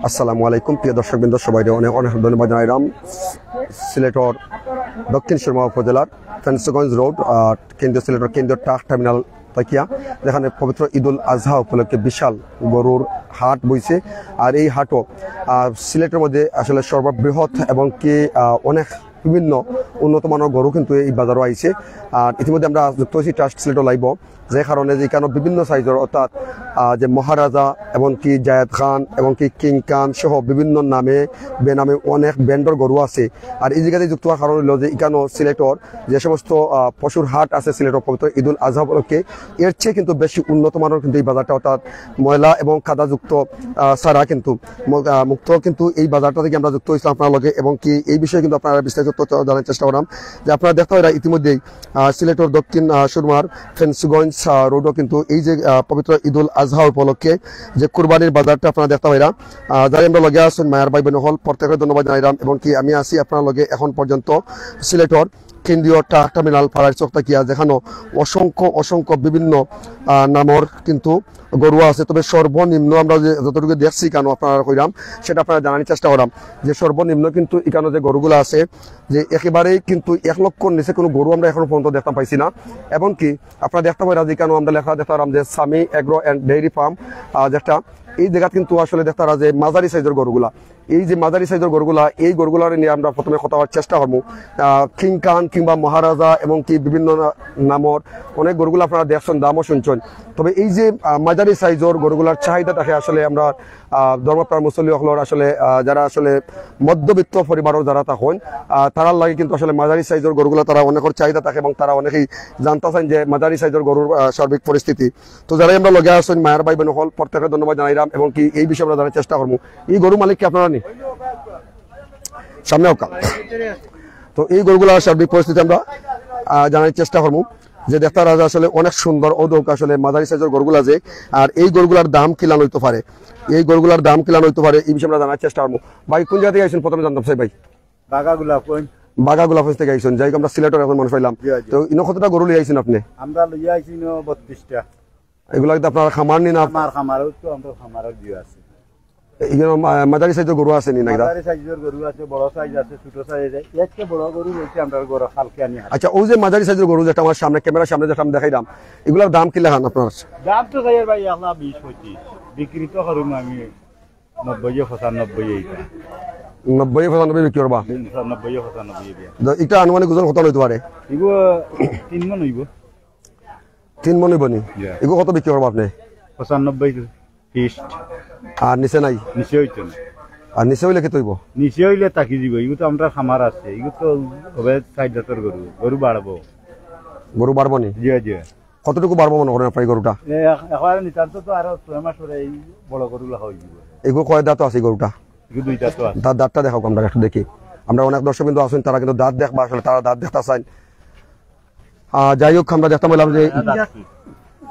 আসসালামু আলাইকুম প্রিয় দর্শকবৃন্দ, সবাইকে অনেক অনেক ধন্যবাদ জানাইলাম। সিলেটর দক্ষিণ সুরমা উপজেলার ফেন্সগঞ্জ রোড কেন্দ্রীয় সিলেটর কেন্দ্রীয় ট্রাক টার্মিনাল তাকিয়া, যেখানে পবিত্র ঈদুল আজহা উপলক্ষে বিশাল গরুর হাট বইছে। আর এই হাটও সিলেটের মধ্যে আসলে সর্ববৃহৎ এবং কি অনেক বিভিন্ন উন্নত মানের গরু কিন্তু এই বাজারও আইছে। আর ইতিমধ্যে আমরা যুক্ত হয়েছি ট্রাস্ট সিলেটর লাইভ, যে কারণে যে কেন বিভিন্ন সাইজের অর্থাৎ যে মহারাজা এবং কি জায়েদ খান এবং কি কিং খান সহ বিভিন্ন নামে বেনামে অনেক ব্যান্ডর গরু আছে। আর এই জায়গাতে যুক্ত হওয়ার কারণ হলো যে এখানে সিলেটর যে সমস্ত পশুর হাট আছে সিলেটর পবিত্র ঈদুল আজহা উপলক্ষে এর চেয়ে কিন্তু বেশি উন্নত মানের কিন্তু এই বাজারটা, অর্থাৎ ময়লা এবং কাদাযুক্ত ছাড়া কিন্তু মুক্ত কিন্তু এই বাজারটা থেকে আমরা যুক্ত হয়েছিলাম আপনার লগে। এবং কি এই বিষয়ে কিন্তু আপনারা বিস্তারিত তথ্য জানার চেষ্টা করলাম যে আপনারা দেখতে পারা ইতিমধ্যেই সিলেটর দক্ষিণ সুরমার ফেন্সগঞ্জ রোডও কিন্তু এই যে পবিত্র ঈদুল আজহা উপলক্ষে যে কুরবানির বাজারটা আপনারা দেখতে পাইরা, যারা আমরা লগে আসুন মায়ার ভাই বোন হল প্রত্যেকের ধন্যবাদ জানাইলাম। এবং কি আমি আছি আপনার লগে এখন পর্যন্ত সিলেটর কেন্দ্রীয় ট্রাক টার্মিনাল পাড়ার চকতাকিয়া, যেখানে অসংখ্য বিভিন্ন নামর কিন্তু গরু আছে। তবে সর্বনিম্ন আমরা যতটুকু দেখছি কেন আপনারা কইলাম সেটা আপনারা জানার চেষ্টা করলাম যে সর্বনিম্ন কিন্তু এখানে যে গরুগুলো আছে যে একেবারেই কিন্তু 1 লক্ষর নিচে কোনো গরু আমরা এখনো পর্যন্ত দেখতে পাইছি না। এবং কি আপনারা দেখতে পাই যে কেন আমরা লেখা দেখতে পারাম যে Sami agro and dairy farm, যেটা এই জায়গা কিন্তু আসলে দেখতে পারা যে মাঝারি সাইজের গরুগুলা, এই যে মাঝারি সাইজের গরুগুলা এই গরুগুলার নিয়ে আমরা প্রথমে কথা হওয়ার চেষ্টা করবো। কিং খান কিংবা মহারাজা এবং কি বিভিন্ন নামর অনেক গরুগুলো আপনারা দেখছেন, দামও শুনছেন। তবে এই যে মাঝারি সাইজের গরুগুলার চাহিদা থাকে আসলে আমরা ধর্মপ্রাণ মুসল্লি হলর আসলে যারা আসলে মধ্যবিত্ত পরিবারের যারা থাকেন তারার লাগে কিন্তু আসলে মাঝারি সাইজের গরুগুলা তারা অনেকের চাহিদা থাকে এবং তারা অনেকেই জানতে চান যে মাঝারি সাইজের গরুর সার্বিক পরিস্থিতি। তো যারাই আমরা লগে আসেন মায়ের ভাই বোন হল প্রত্যেকের ধন্যবাদ জানাইলাম। এবং কি এই বিষয়ে আমরা জানার চেষ্টা করবো এই গরু মালিককে আপনারা নি সামনে অকাল। তো এই গরুগুলার সার্বিক পরিস্থিতি আমরা জানার চেষ্টা করবো যে দেখতে রাজা আসলে অনেক সুন্দর ওদক আসলে মাঝারি সাইজের গরুগুলা যে, আর এই গরুগুলার দাম কিলান হইতে পারে, এই গরুগুলার দাম কিলান হইতে পারে এই বিষয়ে আমরা জানার চেষ্টা করবো। ভাই কোন জায়গা থেকে আইসেন প্রথমে জানতাম চাই ভাই? বাগাগুলা থেকে আইসেন, যাই আমরা সিলেটের এখন মানুষ পাইলাম। তো ইনো কতটা গরু লিয়ে আইসেন আপনি? আমরা লইয়া আইছি 32টা। এগুলা কিন্তু আপনার খামার নি না? আমার খামারও তো আমরা খামারও দিয়ে আছে। এগুলো মাঝারি সাইজের গরু আছে নি না? মাঝারি সাইজের গরু আছে, বড় সাইজ আছে, ছোট সাইজ আছে। একটা বড় গরু হইছে আমরা গরু কালকে আনি। আচ্ছা, ওই যে মাঝারি সাইজের গরু যেটা আমার সামনে ক্যামেরার সামনে যেটা আমি দেখাইলাম এগুলোর দাম কি লেখান আপনার? দাম তো যাই ভাই 1,20-25 বিক্রি তো করুম আমি 90-95 এইটা। 90-95 বিক্রি করবা? 90-95 দিয়া। এটা আনুমানিক ওজন কত হইতে পারে? এগো 3 মণ হইব। 3 মণ হইব নি? এগো কত বিক্রি করবা আপনি? 95 ফিক্সড। আর নিচে নাই? নিচে হইতো না। আর নিচে হইলে কত হইব? নিচে হইলে তাকি দিব। এগো তো আমরা খামার আছে, এগো তো হবে 60 জাতের গরু। গরু বাড়বো। গরু বাড়বো নি? জি জি। কতটুকু বাড়বো মনে করেন আপনার গরুটা? এখন নিতান্ত তো আরো 6 মাস পরে এই বড় গরুলা হয়ে যাবে। এগো কয় দাঁত আছে গরুটা? এগো 2 দাঁত আছে। তার দাঁতটা দেখাও আমরা একটু দেখি। আমরা অনেক দর্শক বিন্দু আছেন তারা কিন্তু দাঁত দেখবা, আসলে তারা দাঁত দেখতে চান। যাই হোক আমরা দেখতে পেলাম যে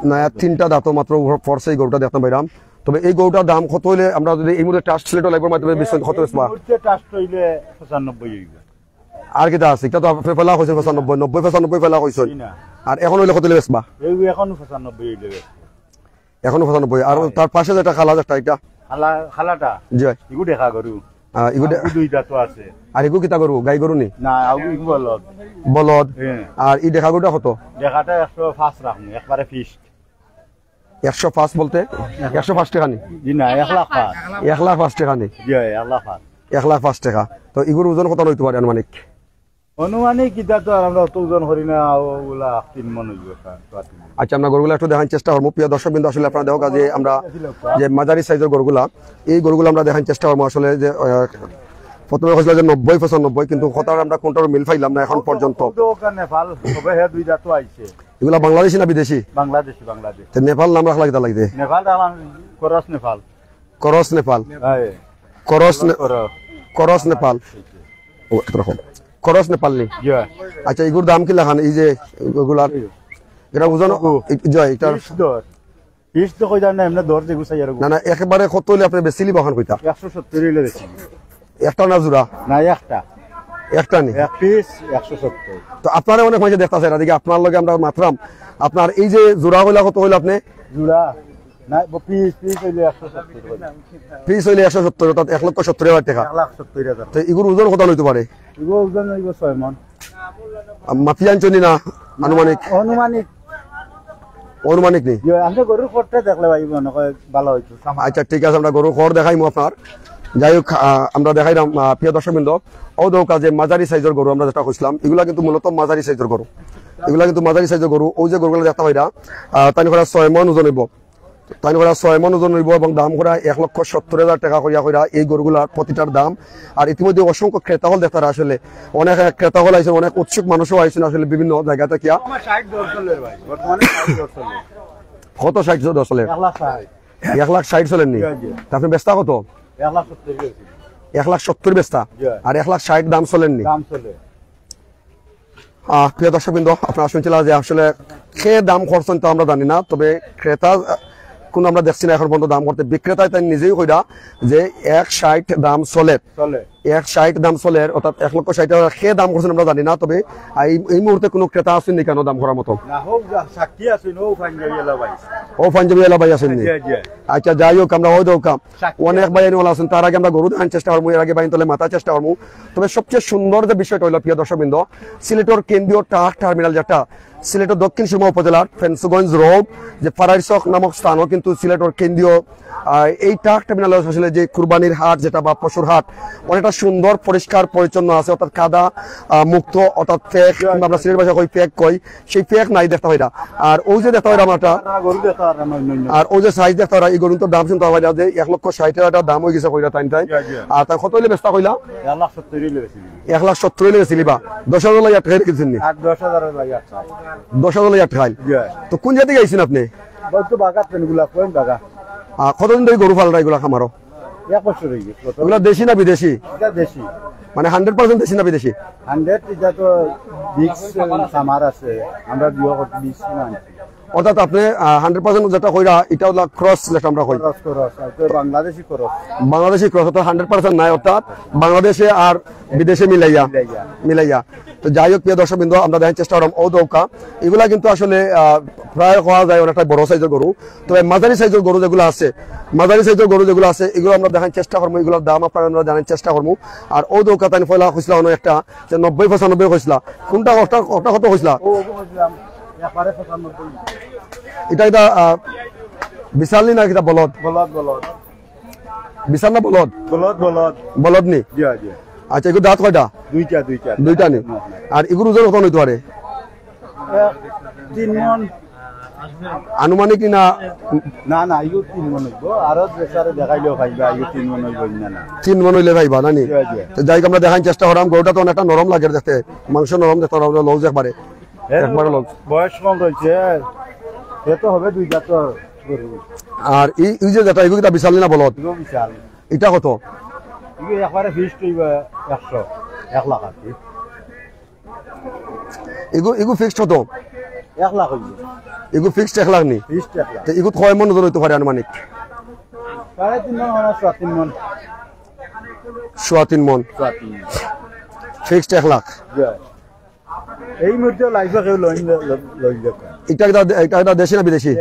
না 3টা দাঁতও মাত্র ফরসে এই গরুটা দেখতে পাইলাম। তবে এই গরুটার দাম কত হইলে আমরা যদি এই মুহূর্তে ট্রাস্ট সিলেটর লাইভের মাধ্যমে কত বেচবা? ট্রাস্ট হইলে 95 হইবে। আর কিটা আছে? এটা তো ফেলা হইছে 95, 90-95 ফেলা হইছে। আর এখন হইলে কত বেচবা? এই এখন 95 হইলে। এখন 95। আর তার পাশে যেটা খালা যেটা এটা খালাটা জি ইগু দেখা গরু। ইগু 2 দাঁত আছে। আর ইগু কিটা গরু? গাই গরু নি? না ইগু বলদ। বলদ। আর ই দেখা গরুটা কত? দেখাটা 105 রাখমু একবারে ফিক্সড। 105 বলতে 105 টাকা নি? জি না 1 লাখ 5। 1 লাখ 5 টাকা নি? জি 1 লাখ 5। 1 লাখ 5 টাকা। তো ইগুর ওজন কত হইতে পারে আনুমানিক? অনুমানিক কিটা তো আমরা অত ওজন করি না, ওগুলা 3 মণ হইবে। আচ্ছা, আমরা গরুগুলা একটু দেখার চেষ্টা করবো। প্রিয় দর্শক বিন্দু আসলে আপনারা দেখো যে আমরা যে মাঝারি সাইজের গরুগুলা এই গরুগুলো আমরা দেখার চেষ্টা করবো। আসলে যে প্রথমে হয়েছিল যে 90-95, কিন্তু কথা আমরা কোনটার মিল পাইলাম না এখন পর্যন্ত। নেপাল হবে হে 2 দাঁত আইছে। এগুলা বাংলাদেশি না বিদেশি? বাংলাদেশি। বাংলাদেশ। নেপাল নাম রাখলা কিটা লাগবে? নেপাল করস নেপাল। করস নেপাল। করস নেপাল। ও এরকম করস নেপাল নি? আচ্ছা, এগুলোর দাম কি লেখান? এই যে এগুলার এটা ওজন জয় এটা পিস তো কই জান না এমনি দর দেখু চাই আর না না একেবারে কত হইলে আপনি বেশিলি বখান কইতা? 170 হইলে বেশি। একটা না জোড়া? না একটা নি। এক পিস 170। তো আপনারা অনেক মাঝে দেখতাছেন এদিকে আপনার লগে আমরা মাত্রাম আপনার এই যে জোড়া হইলা কত হইল আপনি? না পিস হইলে 170 পিস হইলে 170, অর্থাৎ 1,70,000 টাকা। 1,70,000। তো এগুলোর ওজন কত হইতে পারে? এগুলো ওজন হইব 6 মণ। মাপিয়ান চনি না আনুমানিক? অনুমানিক নেই। আমরা গরুর খড়টা দেখলে ভাই মনে হয় ভালো হইতো। আচ্ছা ঠিক আছে, আমরা গরুর খড় দেখাইমু আপনার। যাই হোক, আমরা দেখাইলাম প্রিয় দর্শকবৃন্দ, ওদৌকা যে মাঝারি সাইজের গরু আমরা যেটা কইছিলাম, এগুলা কিন্তু মূলত মাঝারি সাইজের গরু। এগুলা কিন্তু মাঝারি সাইজের গরু। ওই যে গরুগুলো দেখতে পাইরা তাই করে 6 মণ ওজন হইব, তাই করে 6 মণ ওজন হইব এবং দাম করা 1,70,000 টাকা কইরা এই গরুগুলার প্রতিটার দাম। আর ইতিমধ্যে অসংখ্য ক্রেতা হল দেখতারা, আসলে অনেক ক্রেতা হল আইছেন, অনেক উৎসুক মানুষও আইছেন আসলে বিভিন্ন জায়গা থেকে। কত 60 চলে? 1,60,000 চলেন নি? আপনি বেচতা কত? 1,70,000 বেচতা, আর 1,60,000 দাম চলেননি? প্রিয় দর্শকবৃন্দ, আপনারা শুনছিলেন যে আসলে খেয়ে দাম খরচন তো আমরা জানি না, তবে ক্রেতা কোন আমরা দেখছি না এখন পর্যন্ত দাম করতে। বিক্রেতায় তাই নিজেই কইরা যে 1,60,000 দাম চলে, 1,60,000 দাম চলে, অর্থাৎ 1,60,000 খেয়ে দাম করছেন আমরা জানি না। তবে এই মুহূর্তে কোনো ক্রেতা আসেন নি কেন দাম করার মতো? ও পাঞ্জাবি এলা ভাই আসেননি? আচ্ছা যাই হোক, আমরা ওই দৌকাম অনেক ভাই এনে আছেন, তার আগে আমরা গরু দেখার চেষ্টা করবো, এর আগে বাইন তলে মাথার চেষ্টা করবো। তবে সবচেয়ে সুন্দর যে বিষয়টা হইল প্রিয় দর্শকবৃন্দ, সিলেটের কেন্দ্রীয় ট্রাক টার্মিনাল, যেটা সিলেটের দক্ষিণ সুরমা উপজেলার ফেন্সগঞ্জ রোড যে ফারাইচক নামক স্থানও কিন্তু সিলেটের কেন্দ্রীয় এই ট্রাক টার্মিনাল আসলে যে কুরবানির হাট যেটা বা পশুর হাট অনেকটা সুন্দর পরিষ্কার পরিচ্ছন্ন আছে, অর্থাৎ কাদা মুক্ত, অর্থাৎ ফেক, আমরা সিলেট ভাষা কই ফেক কই, সেই ফেক নাই দেখতে হয় না। আর ওই যে দেখতে হয় আমরা, আর ওই যে সাইজ দেখতে হয়, এই গরুর দাম শুনতে হয় যে 1,60,000 দাম হয়ে গেছে কইরা, তাই তাই। আর তার কত হইলে বেচতা কইলা? 1,70,000 বেচিলি বা 10,000 টাকা রেখেছেন নি? 10,000 টাকা। তো কোন জায়গা থেকে আইছেন আপনি? কতদিন ধরে গরু পালরা এগুলা খামারো? 1 বছর হয়ে গেছে। এগুলা দেশি না বিদেশি? এটা দেশি। মানে 100% দেশি না বিদেশি? 100। এটা তো মিক্স খামার আছে, আমরা 20 আনছি। অর্থাৎ আপনি 100% যেটা কইরা এটা হলো ক্রস, যেটা আমরা কই বাংলাদেশি ক্রস। বাংলাদেশি ক্রস, অর্থাৎ 100% নাই, অর্থাৎ বাংলাদেশে আর বিদেশে মিলাইয়া। তো যাই হোক প্রিয় দর্শকবৃন্দ, আমরা দেখার চেষ্টা করলাম ও দৌকা। এগুলা কিন্তু আসলে প্রায় হওয়া যায় অনেকটা বড় সাইজের গরু। তবে মাঝারি সাইজের গরু যেগুলো আছে, এগুলো আমরা দেখার চেষ্টা করবো, এগুলোর দাম আপনারা আমরা জানার চেষ্টা করবো। আর ও দৌকা তাই ফয়লা হয়েছিল অনেক একটা যে 90-95 হয়েছিল, কোনটা ওটা কত হয়েছিল? এটা বিশাল না কিটা বলদ? বিশাল না বলদ নি? আচ্ছা, এগুলো দাঁত কয়টা? দুইটা নি। আর এগুলো ওজন কত হইতে পারে? 3 মণ আনুমানিক না? না ইউ 3 মণ হইব, আরো বেচারে দেখাইলেও ভাইবা ইউ 3 মণ হইব না। 3 মণ হইলে ভাইবা না নি? তো যাই আমরা দেখার চেষ্টা করলাম। গরুটা তো অনেকটা নরম লাগে দেখতে, মাংস নরম দেখতে, লউজ একবারে লউজ। বয়স কম রয়েছে, এত হবে 2 জাত গরু। আর এই যে যেটা এগুলো বিশাল না বলদ? বিশাল। এটা কত? এগুলো একবারে ফিক্সড হইব 1 লাখ আর কি। এগু ফিক্সড কত? 1 লাখ হইব। এগু ফিক্সড 1 লাখ নি? ফিক্সড 1 লাখ। তো এগু কয় মণ ওজন হইতে পারে আনুমানিক? 3.5 মণ না 3 মণ। 3.5 মণ ফিক্সড 1 লাখ। এই মুহূর্তে লাইফে কেউ লই এটা দেশি না বিদেশি?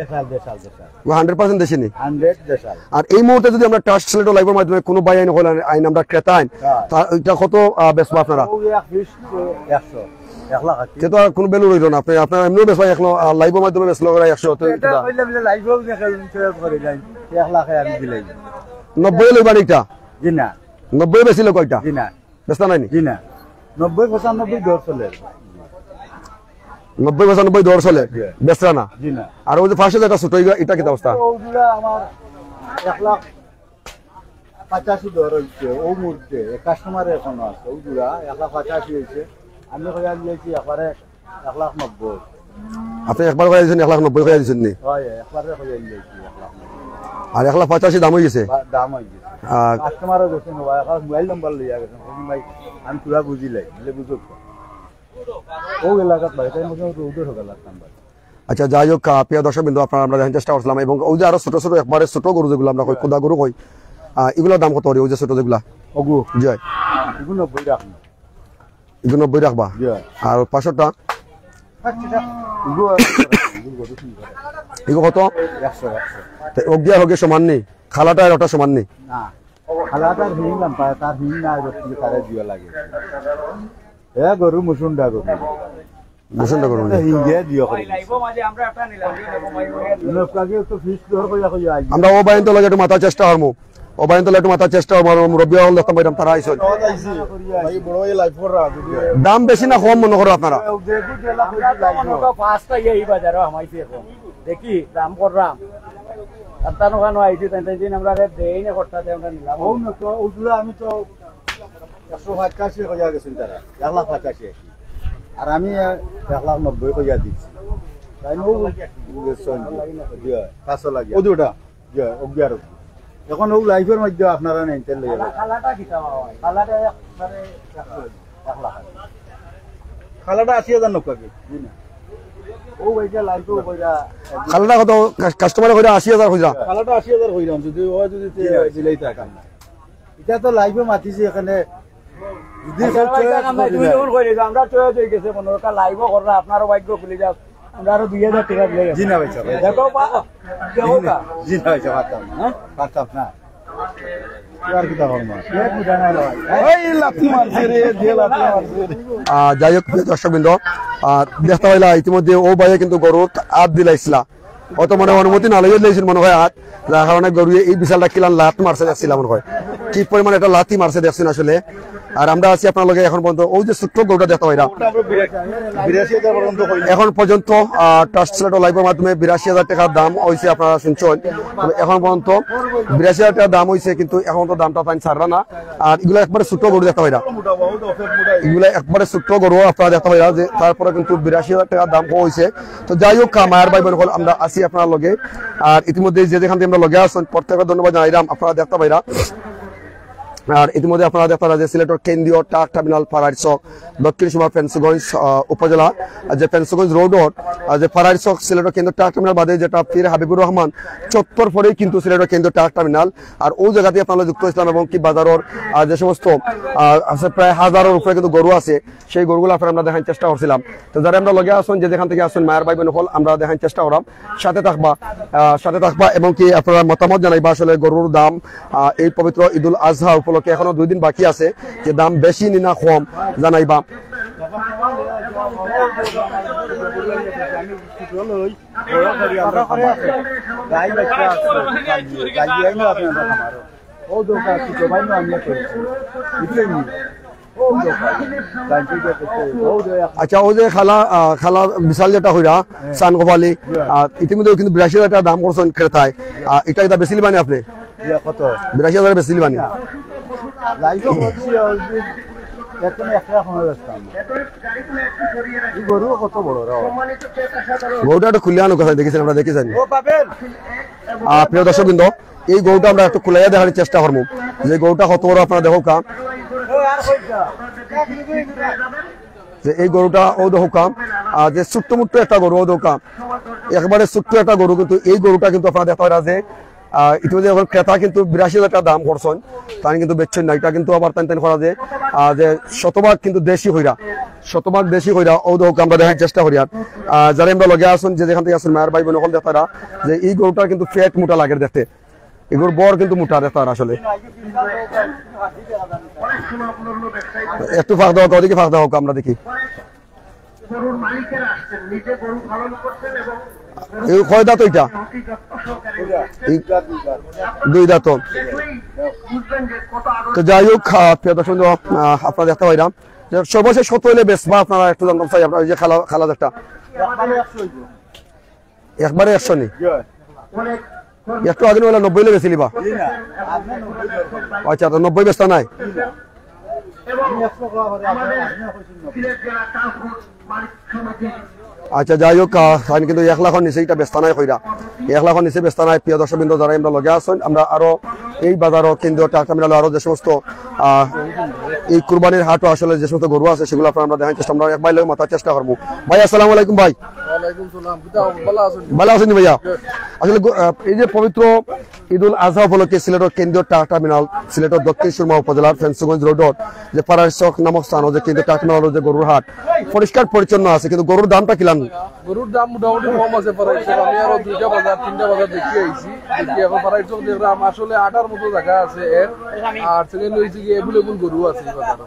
100% দেশি নি? 100 দেশাল। আর এই মুহূর্তে যদি আমরা ট্রাস্ট সিলেট লাইভের মাধ্যমে কোনো বাই আইন আমরা ক্রেতা আইন, এটা কত বেচবো আপনারা? 1 লাখ। তো আর কোনো ভ্যালু রইল না, আপনারা এমনিও বেচবা লাইভের মাধ্যমে বেচলো 100। তো এটা কইলে লাইভেও দেখাই করে যাই 1 লাখে আমি দিলাই। 90 লইবা এটা? জি না। 90 বেচিল কয়টা? জি না। বেচতা নাই নি? জি না। 90-95 দর চলে। 90-95 দর চলে, বেচরা না? জি না। আর ওই যে ফার্স্টে যেটা ছোট, এটা কি অবস্থা? ওগুলা আমার 1,85 দর হইছে ও মুহূর্তে, কাস্টমার এখনো আছে। ওগুলা 1,85 হইছে, আমি কইয়া দিয়েছি একবারে 1,90,000। আপনি একবার কইয়া দিয়েছেন 1,90,000 কইয়া দিয়েছেন নি? হয় একবারে কইয়া দিয়েছি 1,90,000। আর 1,85,000 দাম হয়ে গেছে? দাম হয়ে গেছে। কাস্টমারও গেছে না ভাই, এখন মোবাইল নাম্বার লইয়া গেছে, ভাই আমি পুরা বুঝিলাই, বলে বুঝো ও এলাকাত ভাই তাই মধ্যে রোদে হবে নাম্বার। আচ্ছা যাই হোক প্রিয় দর্শকবৃন্দ, আপনারা আমরা দেখার চেষ্টা করছিলাম। এবং ওই যে আরো ছোট ছোট একবারে ছোট গরু যেগুলো আমরা কই খোদা গরু কই, এগুলোর দাম কত? ওই যে ছোট যেগুলা ওগু জয় এগুলো 90 রাখুন। এগুলো 90 রাখবা? আর 500টা? এগুলো এগুলো কত 100 অগিয়া হগে সমান নেই খালাটা আর ওটা সমান নেই না খালাটার হিং নাম পায় তার হিং না রক্তি তারে দিও লাগে এ গরু মুসুন্ডা গরু বুঝুন করুন হিং দিয়ে দিও করে লাইভো মাঝে আমরা একটা নিলাম লোকাগে তো ফিস দর কইয়া কইয়া আমরা ও বাইন তো লাগে একটু মাথা চেষ্টা করমু ও বাইন তো একটু মাথা চেষ্টা করমু মুরব্বি হল দেখতাম বাইরাম তারা আইছেন ভাই বড় এই লাইভ করা যদি দাম বেশি না কম মনে করো আপনারা দেখি জেলা কইলা পাঁচটা এই বাজারে আমাইছে এখন দেখি দাম কররাম আতানো কানো আইছে তাই দিন আমরা দেই না করতে দেই আমরা নিলাম ও না তো ওগুলা আমি তো 185 কইয়া গেছেন তারা 185 আর আমি 190 কইয়া দিছি তাই নো গেছন দিয়া 500 লাগে ও দুটা যে 11 এখন ও লাইফের মধ্যে আপনারা নেন তেল লইয়া খালাটা কিটা হয় খালাটা মানে 1 লাখ খালাটা 80000 নকাকে না ও ওইটা লাইফে কইরা খালাটা কত কাস্টমারে কইরা 80000 কইরা খালাটা 80000 কইরাম যদি ও যদি দিলেই তা কাম না এটা তো লাইফে মাতিছি এখানে আমরা চয়ে চয়ে গেছে কোনো লাইভও কররা আপনারও ভাগ্য খুলে যাও আমরা আরো 2000 টাকা দিলে জি না ভাই দেখো জি না ভাই পারতাম হ্যাঁ পারতাম না আর কি দাও না এক বুঝা না এই লাথি মারছে রে যে লাথি মারছে যাই হোক দর্শকবৃন্দ দেখতে পাইলা ইতিমধ্যে ও ভাইয়ে কিন্তু গরু আট দিলাইছিলা অত মনে অনুমতি না লইয়েছিল মনে হয় আট যার কারণে গরু এই বিশালটা কিলান লাত মারছে দেখছিলাম মনে হয় কি পরিমাণ একটা লাথি মারছে দেখছেন আসলে আর আমরা আছি আপনার লগে এখন পর্যন্ত ওই যে ছোট্ট গরুটা দেখতে পাইরা এখন পর্যন্ত ট্রাস্ট লাইভের মাধ্যমে 82,000 টাকার দাম হয়েছে আপনারা শুনছেন এখন পর্যন্ত 82,000 টাকার দাম হয়েছে কিন্তু এখন তো দামটা তাই ছাড়রা না আর এগুলো একবারে ছোট্ট গরু দেখতে পাইরা এগুলো একবারে ছোট্ট গরু আপনারা দেখতে পাইরা যে তারপরে কিন্তু 82,000 টাকার দাম হয়েছে তো যাই হোক মায়ের ভাই বোন আমরা আছি আপনার লগে আর ইতিমধ্যে যে যেখান থেকে আমরা লগে আসছেন প্রত্যেকটা ধন্যবাদ জানাইলাম আপনারা দেখতে পাইরা আর ইতিমধ্যে আপনারা দেখতে পারা যে সিলেটের কেন্দ্রীয় ট্রাক টার্মিনাল ফারাইর চক দক্ষিণ সীমা ফেন্সগঞ্জ উপজেলা যে ফেন্সগঞ্জ রোডর যে ফারাইর চক সিলেটের কেন্দ্রীয় ট্রাক টার্মিনাল বাদে যেটা পীর হাবিবুর রহমান চত্বর পরেই কিন্তু সিলেটের কেন্দ্রীয় ট্রাক টার্মিনাল আর ওই জায়গাতে আপনারা যুক্ত ইসলাম এবং কি বাজারের যে সমস্ত আছে প্রায় হাজারের উপরে কিন্তু গরু আছে সেই গরুগুলো আপনারা আমরা দেখার চেষ্টা করছিলাম তো যারা আমরা লগে আসুন যে যেখান থেকে আসুন মায়ের ভাই বোন হল আমরা দেখার চেষ্টা করাম সাথে থাকবা এবং কি আপনারা মতামত জানাইবা আসলে গরুর দাম এই পবিত্র ঈদুল আজহা উপলক্ষে এখনো 2 দিন বাকি আছে যে দাম বেশি না কম জানাইবা আচ্ছা ও যে খালা বিশাল যেটা হইরা সান গোপালি ইতিমধ্যে কিন্তু 82,000 টাকা দাম করছেন ক্রেতায় এটা এটা বেশি লিবানি আপনি কত 82,000 বেশি লিবানি লাইভও করছি এখন একটা সময় ব্যস্তাম গরু কত বড় গরুটা একটু খুলে আনো কোথায় দেখেছেন আমরা দেখেছেন ও পাবেন প্রিয় দর্শকবৃন্দ এই গরুটা আমরা একটু খুলাইয়া দেখার চেষ্টা করবো যে গরুটা কত বড় আপনারা দেখো কা যে এই গরুটা ও দেখো কা যে ছোট্ট মুট্ট একটা গরু ও দেখো কা একবারে ছোট্ট একটা গরু কিন্তু এই গরুটা কিন্তু আপনারা দেখতে পারা যে ইতিমধ্যে এখন ক্রেতা কিন্তু 82,000 টাকা দাম করছেন তাই কিন্তু বেচছেন না এটা কিন্তু আবার টান করা যে শতভাগ কিন্তু দেশি হইরা ও দেখো আমরা দেখার চেষ্টা করি আর যারা আমরা লগে আসুন যে যেখান থেকে আসুন মায়ের ভাই বোন হল দেখতারা যে এই গরুটা কিন্তু ফ্যাট মোটা লাগে দেখতে এগুলোর বর কিন্তু মোটা দেখতার আসলে একটু ফাঁক দেওয়া ওদিকে ফাঁক দেওয়া হোক আমরা দেখি এই কয় দাঁত ওইটা 2 দাঁত তো যাই হোক প্রিয় দর্শক আপনারা দেখতে পাইলাম সর্বশেষ কত হইলে বেচবা আপনারা একটু জানতে চাই আপনার যে খালা একটা একবারে 100 নি একটু আগে হলে 90 হলে বেশি লিবা আচ্ছা তো 90 বেচতা নাই আচ্ছা যাই হোক কিন্তু 1 লাখের নিচে এটা বেচতা নাই কইরা 1 লাখের নিচে বেচতা নাই প্রিয় দর্শকবৃন্দ যারা আমরা লগে আছেন আমরা আরো এই বাজারও কেন্দ্রীয় ট্রাক টার্মিনাল আরো যে সমস্ত এই কুরবানির হাটও আসলে যে সমস্ত গরু আছে সেগুলো আপনারা আমরা দেখার চেষ্টা আমরা একবার মাথার চেষ্টা করবো ভাই আসসালামু আলাইকুম ভাই ভালো আছেন ভাইয়া? আসলে এই যে পবিত্র ঈদুল আজহা উপলক্ষে সিলেটের কেন্দ্রীয় ট্রাক টার্মিনাল, সিলেটের দক্ষিণ সুরমা উপজেলার ফেন্সগঞ্জ রোডত যে পাড়ার চক নামক স্থান যে কেন্দ্রীয় ট্রাক টার্মিনাল যে গরুর হাট পরিষ্কার পরিচ্ছন্ন আছে, কিন্তু গরুর দামটা কিলান? গরুর দাম মোটামুটি কম আছে। আমি আরো 2টা বাজার 3টা বাজার দেখে আইছি, দেখি এখন পাড়ার চক দেখলাম আসলে 8টার মতো জায়গা আছে এর। আর সেকেন্ড হয়েছে কি এভেলেবল গরু আছে এই বাজারে।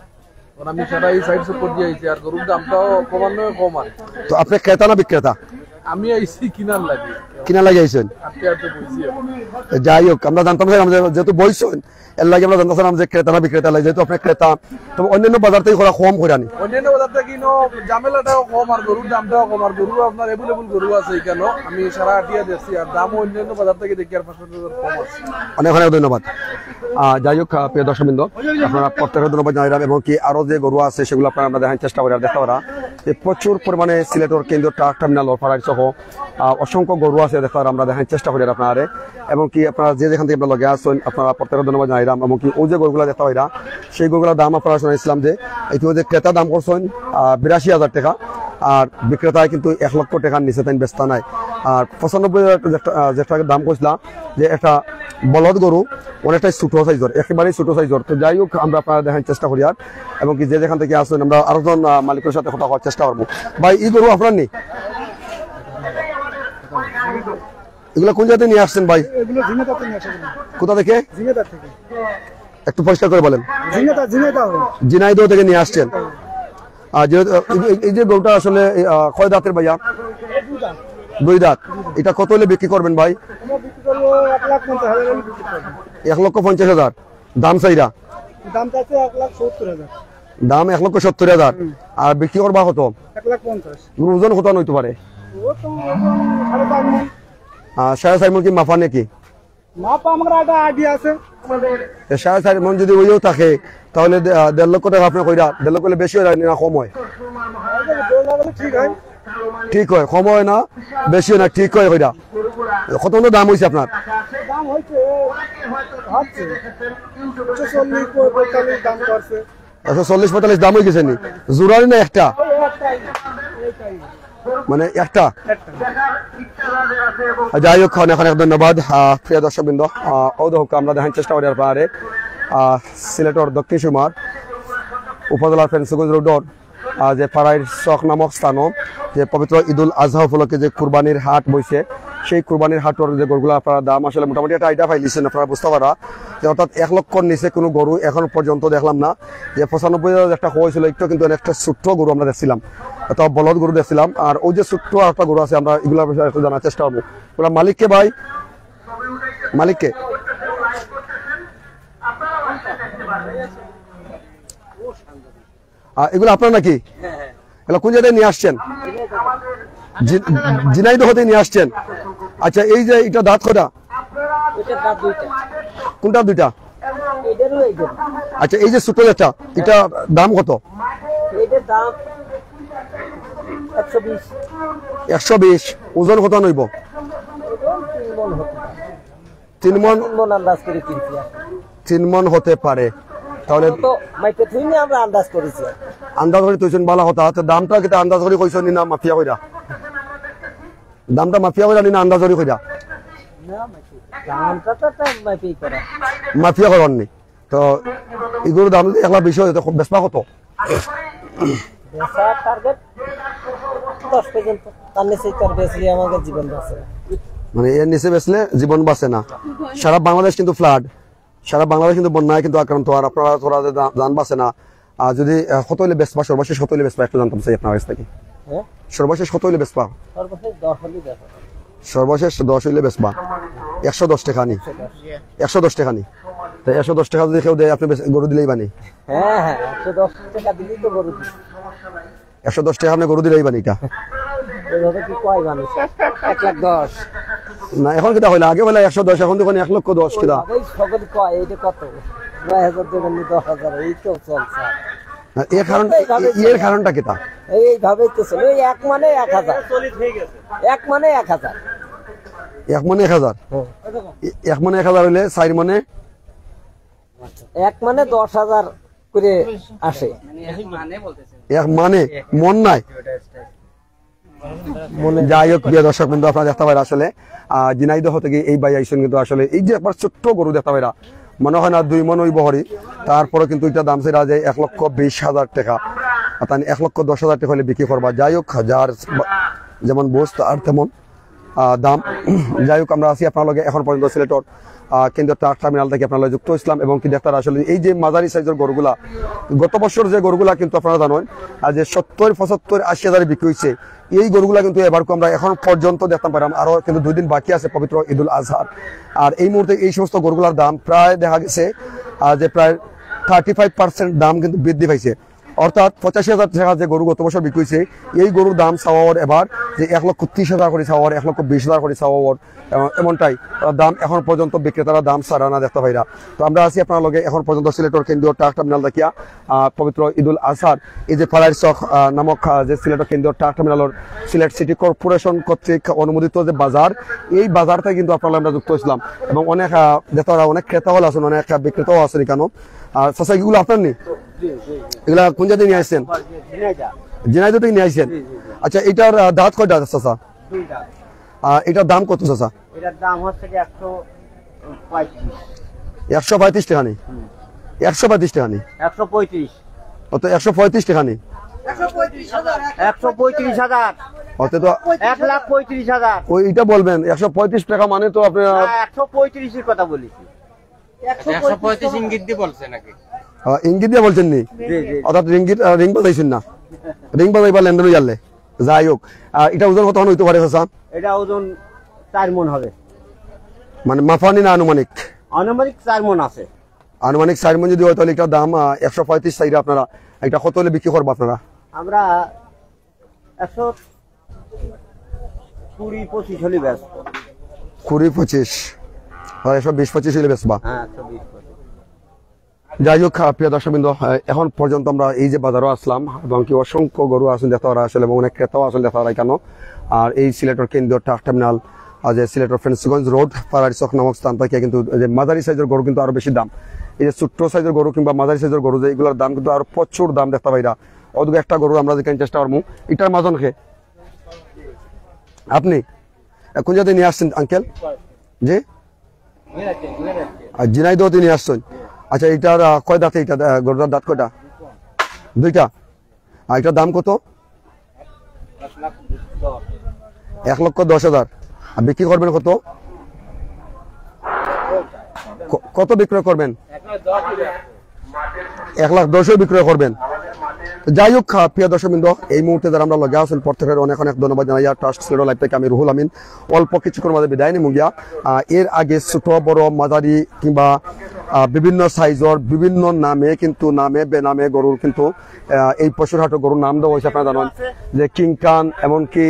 আমি সারা এই সাইড সাপোর্ট দিয়ে আইছি, আর গরুর দামটাও ক্রমান্বয়ে কম আর। তো আপনি ক্রেতা না বিক্রেতা? আমি আইছি কিনার লাগে। কিনা লাগিয়েছেন? আটকে আটকে বলছি। যাই হোক, আমরা জানতাম যেহেতু বইছেন এর লাগে আমরা জানতাম যে ক্রেতা না বিক্রেতা লাগে, যেহেতু আপনি ক্রেতা তবে অন্যান্য বাজার থেকে কম করে আনি। অন্যান্য বাজার থেকে ঝামেলাটাও কম আর গরুর দামটাও কম, আর গরু আপনার এভেলেবল গরু আছে এখানে। আমি সারা আটিয়া দেখছি, আর দামও অন্যান্য বাজার থেকে দেখি আর 500 কম আছে। অনেক অনেক ধন্যবাদ। যাই হোক প্রিয় দর্শকবৃন্দ, আপনারা প্রত্যেকের ধন্যবাদ জানাইলাম, এবং কি আরো যে গরু আছে সেগুলো আপনারা আমরা দেখার চেষ্টা করি। আর দেখতে পারা যে প্রচুর পরিমাণে সিলেটের কেন্দ্রীয় ট্রাক টার্মিনাল পাড়ার সহ অসংখ্য গরু আছে দেখতে আমরা দেখার চেষ্টা করি আপনারা, এবং কি আপনারা যে যেখান থেকে আপনারা লগে আসছেন আপনারা প্রত্যেকের ধন্যবাদ জানাইলাম। এবং কি ওই যে গরুগুলো দেখতে পাইরা সেই গরুগুলোর দাম আপনারা শুনাইছিলাম যে ইতিমধ্যে ক্রেতা দাম করছেন 82,000 টাকা, আর বিক্রেতায় কিন্তু 1 লক্ষ টাকার নিচে তাই ব্যস্ত নাই। আর 95,000 যে টাকার দাম করছিলাম যে একটা বলদ গরু অনেকটাই ছোট সাইজের, একেবারেই ছোট সাইজের। তো যাই হোক আমরা আপনারা দেখার চেষ্টা করি, আর এবং কি যে যেখান থেকে আসছেন আমরা আরেকজন মালিকের সাথে কথা হওয়ার চেষ্টা করবো। ভাই এই গরু আপনার নেই? এগুলো কোন জায়গাতে নিয়ে আসছেন ভাই? কোথা থেকে? একটু পরিষ্কার করে বলেন। ঝিনাইদহ থেকে নিয়ে আসছেন। এই যে গরুটা আসলে কয় দাঁতের ভাইয়া? 2 দাঁত। এটা কত হলে বিক্রি করবেন ভাই? 1,50,000 দাম চাইরা? দাম 1,70,000। আর বিক্রি করবা কত? 1,50,000। ওজন কত হইতে পারে? 4.5 মন কি মাফা নাকি? মাপা আমার একটা আইডিয়া আছে। 4.5 মন যদি ওইও থাকে তাহলে 1.5 লক্ষ টাকা আপনি কইরা 1.5 লক্ষ বেশি হয় না কম হয়? ঠিক হয়, ঠিক হয়, কম হয় না বেশি হয় না, ঠিক হয় কইরা। কত দাম হয়েছে আপনার? দাম হইছে 40-45 দাম করছে। 140-45 দাম হয়ে গেছে নি? জোড়ারি না একটা? মানে একটা। যাই হোক অনেক অনেক ধন্যবাদ প্রিয় দর্শকবৃন্দ। আমরা দেখার চেষ্টা করি আপনারে সিলেটের দক্ষিণ সুরমার উপজেলার ফেন্সগঞ্জ রোডর যে পাড়াইর চক নামক স্থান যে পবিত্র ঈদুল আজহা উপলক্ষে যে কুরবানির হাট বইছে, সেই কুরবানির হাটের যে গরুগুলো আপনারা দাম আসলে মোটামুটি একটা আইডিয়া পাইলিছেন আপনারা বুঝতে পারা যে অর্থাৎ 1 লক্ষর নিচে কোনো গরু এখন পর্যন্ত দেখলাম না। যে 95,000 একটা হয়েছিল একটু, কিন্তু একটা ছোট্ট গরু আমরা দেখছিলাম, একটা বলদ গরু দেখছিলাম। আর ওই যে ছোট্ট একটা গরু আছে আমরা এগুলো একটু জানার চেষ্টা করবো। ওরা মালিককে ভাই, মালিককে এগুলো আপনার নাকি? এগুলো কোন জায়গায় নিয়ে আসছেন? ঝিনাইদহ হতে নিয়ে আসছেন? আচ্ছা এই যে এটা দাঁত কটা? কোনটা? 2টা। আচ্ছা এই যে ছোট যেটা এটা দাম কত? 120। ওজন কত নইব? 3 মন। 3 মন হতে পারে। তাহলে আন্দাজ করে তুইছেন ভালো কথা। দামটা কিন্তু আন্দাজ করে কইছেন না মাফিয়া কইরা? দামটা মাফিয়া কইরা না আন্দাজ করে কইরা? মাফিয়া করেননি তো এগুলোর দাম যদি 1,20 হয় তো বেচবা কত? মানে এর নিচে বেচলে জীবন বাঁচে না। সারা বাংলাদেশ কিন্তু ফ্লাড, সারা বাংলাদেশ কিন্তু বন্যায় কিন্তু আক্রান্ত। আর আপনারা তোরা যান বাঁচে না। আর যদি কত হইলে বেচবা, সর্বশেষ কত হইলে বেচবা একটু জানতাম চাই আপনার কাছ থেকে। সর্বশেষ কত হইলে বেচবা? সর্বশেষ 10 হইলে বেচবা। 110 টাকা নি? 110 টাকা নি? তাই 110 টাকা যদি কেউ দেয় আপনি গরু দিলেই বানি? 110 টাকা আপনি গরু দিলেই বানি? এটা না এখন কিটা হইলো? আগে বলে 110, এখন দেখুন 1,10,000 কিনা। এর কারণটা কিটা? এইভাবে তো চলে। 1 মানে 1,000। 1 মানে 1,000। 1 মানে 1,000। 1 মানে 1,000 হইলে 4 মানে 1 মানে 10,000 করে আসে। 1 মানে মন নাই? যাই হোক প্রিয় দর্শক বন্ধু আপনারা দেখতে পারেন আসলে ঝিনাইদহ থেকে এই ভাই আইসেন কিন্তু আসলে এই যে একবার ছোট্ট গরু দেখতে পাইরা মনে হয় না 2 মন ওই বহরি তারপরে কিন্তু এটা দাম ছিল যে 1,20,000 টাকা অর্থাৎ 1,10,000 টাকা হলে বিক্রি করবা যাই হোক যার যেমন বস্ত আর তেমন দাম যাই হোক আমরা আছি আপনার লগে এখন পর্যন্ত সিলেটর কেন্দ্রীয় ট্রাক টার্মিনাল থেকে আপনারা যুক্ত ইসলাম এবং কি দেখতে আসলে এই যে মাঝারি সাইজের গরুগুলা গত বছর যে গরুগুলা কিন্তু আপনারা জানেন যে 70, 75, 80 হাজারে বিক্রি হয়েছে এই গরুগুলা কিন্তু এবার আমরা এখন পর্যন্ত দেখতে পারলাম আরো কিন্তু 2 দিন বাকি আছে পবিত্র ঈদুল আজহার আর এই মুহূর্তে এই সমস্ত গরুগুলার দাম প্রায় দেখা গেছে যে প্রায় 35% দাম কিন্তু বৃদ্ধি পাইছে অর্থাৎ 85,000 টাকা যে গরু গত বছর বিক্রি হয়েছে এই গরুর দাম চাওয়ার এবার যে 1,30,000 করে চাওয়ার 1,20,000 করে চাওয়ার এমনটাই দাম এখন পর্যন্ত বিক্রেতারা দাম ছাড়া না দেখতে পাইরা তো আমরা আছি আপনার লগে এখন পর্যন্ত সিলেটর কেন্দ্রীয় ট্রাক টার্মিনাল দেখিয়া পবিত্র ঈদুল আজহার এই যে ফালাইর চক নামক যে সিলেটর কেন্দ্রীয় ট্রাক টার্মিনালের সিলেট সিটি কর্পোরেশন কর্তৃক অনুমোদিত যে বাজার এই বাজারটা কিন্তু আপনারা আমরা যুক্ত হয়েছিলাম এবং অনেক দেখতে অনেক ক্রেতাও আছেন অনেক বিক্রেতাও আছেন কেন আর চাচা এগুলো আপনার নেই এগুলা কোন জায়গায় নিয়ে আসছেন ঝিনাইদহ থেকে নিয়ে আসছেন আচ্ছা এটার দাঁত কয়টা চাচা এটার দাম কত চাচা এটার দাম হচ্ছে 135 টাকা নেই 135 টাকা নেই 135 অত 135 টাকা নেই 135,000 অত তো 1,35,000 ওইটা বলবেন 135 টাকা মানে তো আপনি 135 এর কথা বলেছি 135 ইঙ্গিত দিয়ে বলছে নাকি ইঙ্গিত দিয়ে বলছেন নি জি জি অর্থাৎ রিং বাজাইছেন না রিং বাজাইবার লেনদেন জানলে যাই হোক এটা ওজন কত হইতে পারে চাচা এটা ওজন 4 মণ হবে মানে মাফানি না আনুমানিক আনুমানিক 4 মণ আছে আনুমানিক 4 মণ যদি হয় তাহলে এটার দাম 135 চাইরা আপনারা এটা কত হলে বিক্রি করবো আপনারা আমরা 120-25 হলে বেশ 20-25 আর 120-25 হলে বেচবা হ্যাঁ 120-25 যাই হোক প্রিয় দর্শকবৃন্দ এখন পর্যন্ত আমরা এই যে বাজারও আসলাম এবং কি অসংখ্য গরু আসেন দেখতে পারা আসলে এবং অনেক ক্রেতাও আসেন দেখতে পারা কেন আর এই সিলেটের কেন্দ্রীয় ট্রাক টার্মিনাল যে সিলেটের ফেন্সগঞ্জ রোড পাড়ারি চক নামক স্থান থেকে কিন্তু যে মাঝারি সাইজের গরু কিন্তু আরো বেশি দাম এই যে ছোট্ট সাইজের গরু কিংবা মাঝারি সাইজের গরু যে এগুলোর দাম কিন্তু আরো প্রচুর দাম দেখতে পাইরা অদূরে একটা গরু আমরা যেখানে চেষ্টা করবো এটার মাজন খে আপনি কোন জায়গায় নিয়ে আসছেন আঙ্কেল যে ঝিনাইদহ নিয়ে আসছেন আচ্ছা এটার কয় দাঁত এটা গরুটার দাঁত কয়টা 2টা আর এটার দাম কত 1,10,000 আর বিক্রি করবেন কত কত বিক্রয় করবেন 1,10,000 বিক্রয় করবেন যাই হোক প্রিয় দর্শকবৃন্দ এই মুহূর্তে যারা আমরা লগে আছেন প্রত্যেকের অনেক অনেক ধন্যবাদ জানাই আর ট্রাস্ট সিলেটর লাইভ থেকে আমি রুহুল আমিন অল্প কিছুক্ষণ মাঝে বিদায় নিমু গিয়া এর আগে ছোট বড় মাঝারি কিংবা বিভিন্ন সাইজর বিভিন্ন নামে কিন্তু নামে বেনামে গরুর কিন্তু এই পশুর হাটে গরুর নাম দেওয়া হয়েছে আপনারা জানেন যে কিংকান এমনকি